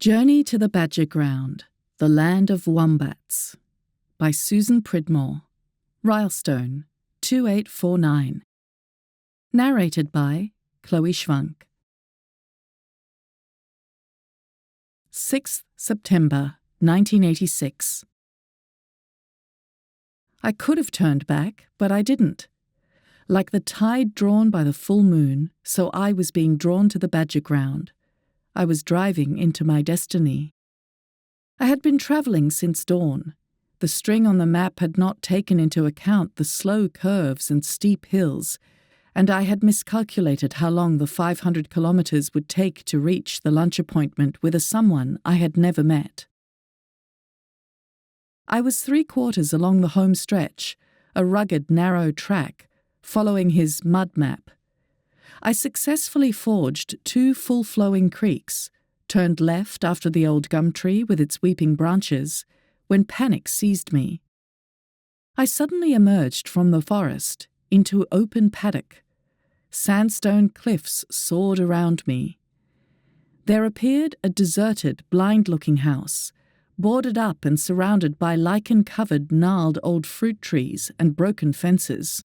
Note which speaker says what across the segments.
Speaker 1: Journey to the Badger Ground, the Land of Wombats, by Susan Pridmore, Rylestone, 2849. Narrated by Chloe Schwank. 6th September 1986. I could have turned back, but I didn't. Like the tide drawn by the full moon, so I was being drawn to the Badger Ground. I was driving into my destiny. I had been travelling since dawn. The string on the map had not taken into account the slow curves and steep hills, and I had miscalculated how long the 500 kilometres would take to reach the lunch appointment with a someone I had never met. I was 3/4 along the home stretch, a rugged, narrow track, following his mud map. I successfully forged 2 full-flowing creeks, turned left after the old gum tree with its weeping branches, when panic seized me. I suddenly emerged from the forest into open paddock. Sandstone cliffs soared around me. There appeared a deserted, blind-looking house, boarded up and surrounded by lichen-covered, gnarled old fruit trees and broken fences.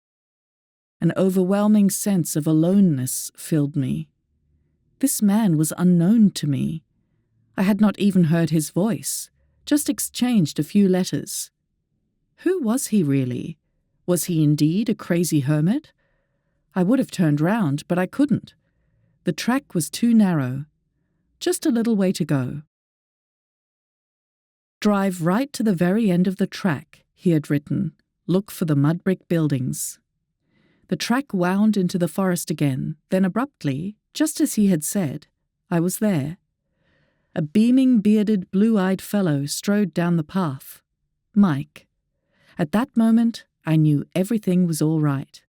Speaker 1: An overwhelming sense of aloneness filled me. This man was unknown to me. I had not even heard his voice, just exchanged a few letters. Who was he really? Was he indeed a crazy hermit? I would have turned round, but I couldn't. The track was too narrow. Just a little way to go. Drive right to the very end of the track, he had written. Look for the mud brick buildings. The track wound into the forest again, then abruptly, just as he had said, I was there. A beaming, bearded, blue-eyed fellow strode down the path. Mike. At that moment, I knew everything was all right.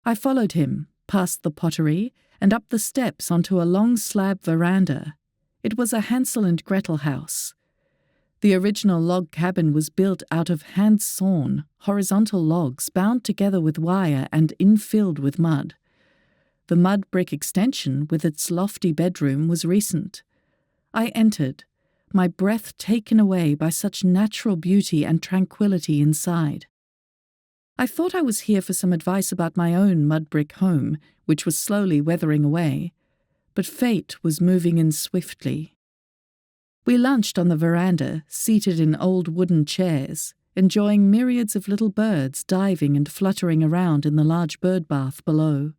Speaker 1: I followed him, past the pottery, and up the steps onto a long slab veranda. It was a Hansel and Gretel house. The original log cabin was built out of hand-sawn, horizontal logs bound together with wire and infilled with mud. The mud brick extension, with its lofty bedroom, was recent. I entered, my breath taken away by such natural beauty and tranquility inside. I thought I was here for some advice about my own mud brick home, which was slowly weathering away, but fate was moving in swiftly. We lunched on the veranda, seated in old wooden chairs, enjoying myriads of little birds diving and fluttering around in the large bird bath below.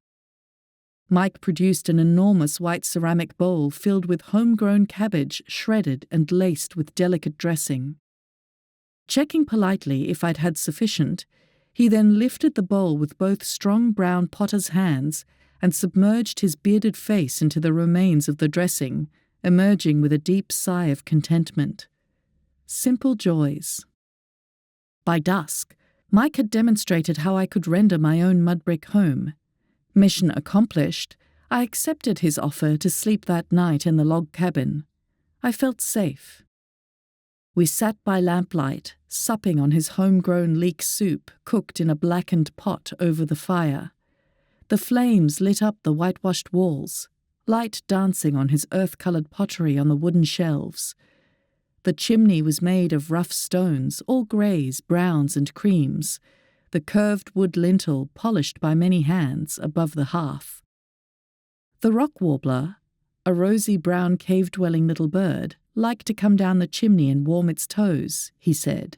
Speaker 1: Mike produced an enormous white ceramic bowl filled with homegrown cabbage shredded and laced with delicate dressing. Checking politely if I'd had sufficient, he then lifted the bowl with both strong brown potter's hands and submerged his bearded face into the remains of the dressing, emerging with a deep sigh of contentment. Simple joys. By dusk, Mike had demonstrated how I could render my own mud brick home. Mission accomplished, I accepted his offer to sleep that night in the log cabin. I felt safe. We sat by lamplight, supping on his homegrown leek soup cooked in a blackened pot over the fire. The flames lit up the whitewashed walls, light dancing on his earth-coloured pottery on the wooden shelves. The chimney was made of rough stones, all greys, browns and creams, the curved wood lintel polished by many hands above the hearth. The rock warbler, a rosy brown cave-dwelling little bird, liked to come down the chimney and warm its toes, he said.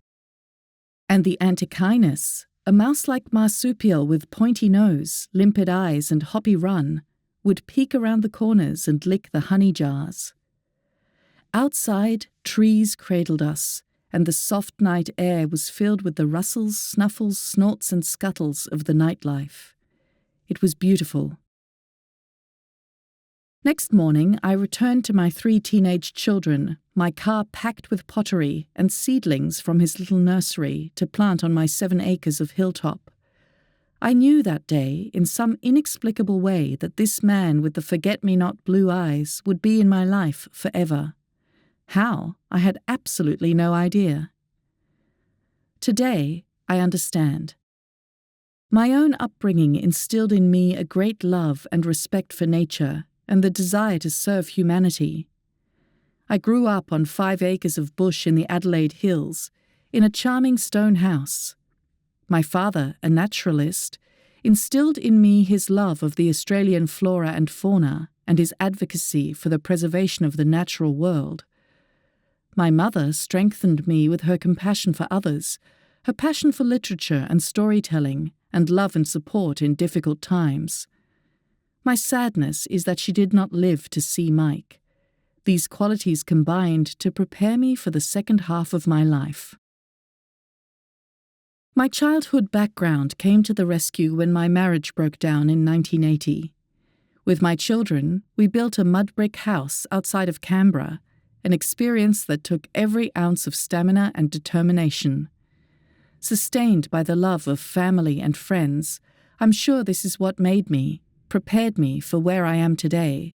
Speaker 1: And the antechinus, a mouse-like marsupial with pointy nose, limpid eyes and hoppy run, would peek around the corners and lick the honey jars. Outside, trees cradled us, and the soft night air was filled with the rustles, snuffles, snorts and scuttles of the nightlife. It was beautiful. Next morning, I returned to my 3 teenage children, my car packed with pottery and seedlings from his little nursery to plant on my 7 acres of hilltop. I knew that day, in some inexplicable way, that this man with the forget-me-not blue eyes would be in my life forever. How? I had absolutely no idea. Today, I understand. My own upbringing instilled in me a great love and respect for nature and the desire to serve humanity. I grew up on 5 acres of bush in the Adelaide Hills, in a charming stone house. My father, a naturalist, instilled in me his love of the Australian flora and fauna and his advocacy for the preservation of the natural world. My mother strengthened me with her compassion for others, her passion for literature and storytelling, and love and support in difficult times. My sadness is that she did not live to see Mike. These qualities combined to prepare me for the second half of my life. My childhood background came to the rescue when my marriage broke down in 1980. With my children, we built a mud brick house outside of Canberra, an experience that took every ounce of stamina and determination. Sustained by the love of family and friends, I'm sure this is what prepared me for where I am today.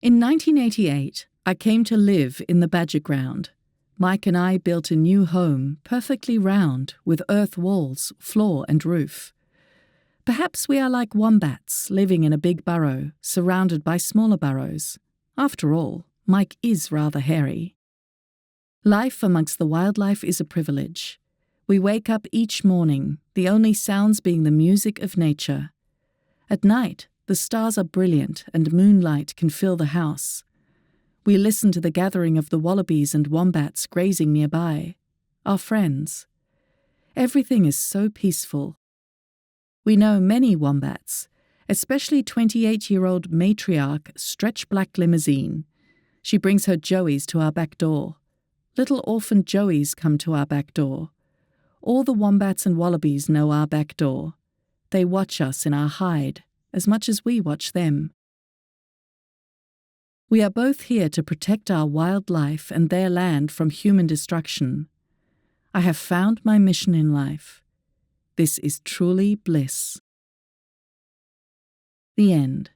Speaker 1: In 1988, I came to live in the Badger Ground. Mike and I built a new home, perfectly round, with earth walls, floor and roof. Perhaps we are like wombats living in a big burrow, surrounded by smaller burrows. After all, Mike is rather hairy. Life amongst the wildlife is a privilege. We wake up each morning, the only sounds being the music of nature. At night, the stars are brilliant and moonlight can fill the house. We listen to the gathering of the wallabies and wombats grazing nearby, our friends. Everything is so peaceful. We know many wombats, especially 28-year-old matriarch Stretch Black Limousine. She brings her joeys to our back door. Little orphan joeys come to our back door. All the wombats and wallabies know our back door. They watch us in our hide as much as we watch them. We are both here to protect our wildlife and their land from human destruction. I have found my mission in life. This is truly bliss. The end.